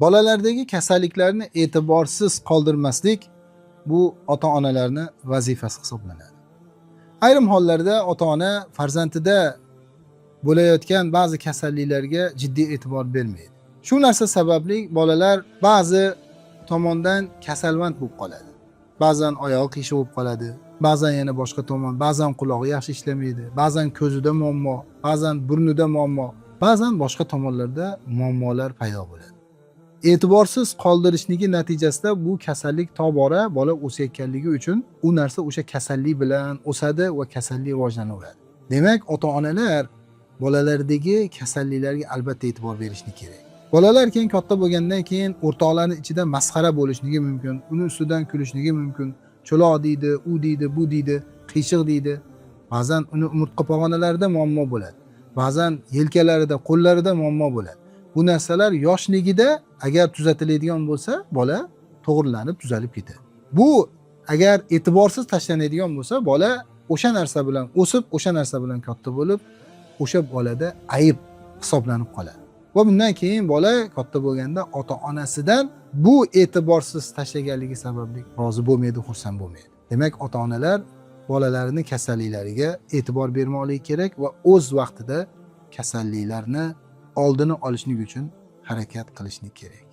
Bolalardagi kasalliklarni e'tiborsiz qoldirmaslik bu ota-onalarning vazifasi hisoblanadi. Ayrim hollarda ota-ona farzandida bo'layotgan ba'zi kasalliklarga jiddiy e'tibor bermaydi. Shu narsa sababli bolalar ba'zi tomondan kasalmand bo'lib qoladi. Ba'zan oyog'i qiyshiq bo'lib qoladi, ba'zan yana boshqa tomon, ba'zan qulog'i yaxshi ishlamaydi, ba'zan ko'zida muammo, ba'zan burnida muammo, ba'zan boshqa tomonlarda muammolar paydo bo'ladi. E'tiborsiz qoldirishligi natijasida bu kasallik tobora bola o'sayotganligi uchun u narsa o'sha kasallik bilan o'sadi va kasallik rivojlanaveradi. Demak, ota-onalar bolalardagi kasalliklarga albatta e'tibor berishni kerak. Bolalar keyin katta bo'lgandan keyin o'rtoqlarning ichida masxara bo'lishligi mumkin, uni ustidan kulishligi mumkin. Cho'loq deydi, u deydi, bu deydi, qiyshiq deydi. Ba'zan uni umurtqa pog'onalarida muammo bo'ladi. Ba'zan yelkalarida, qo'llarida muammo bo'ladi. Bu narsalar yoshligida agar tuzatiladigan bo'lsa, bola to'g'rilanib, tuzalib ketadi. Bu agar e'tiborsiz tashlanadigan bo'lsa, bola o'sha narsa bilan o'sib, o'sha narsa bilan katta bo'lib, o'sha bolada ayib hisoblanib qoladi. Va bundan keyin bola katta bo'lganda ota-onasidan bu e'tiborsiz tashlaganligi sababli rozi bo'lmaydi, xursand bo'lmaydi. Demak, ota-onalar bolalarining kasalliklariga e'tibor bermoqligi kerak va o'z vaqtida kasalliklarni oldini olishlik uchun harakat qilishni kerak.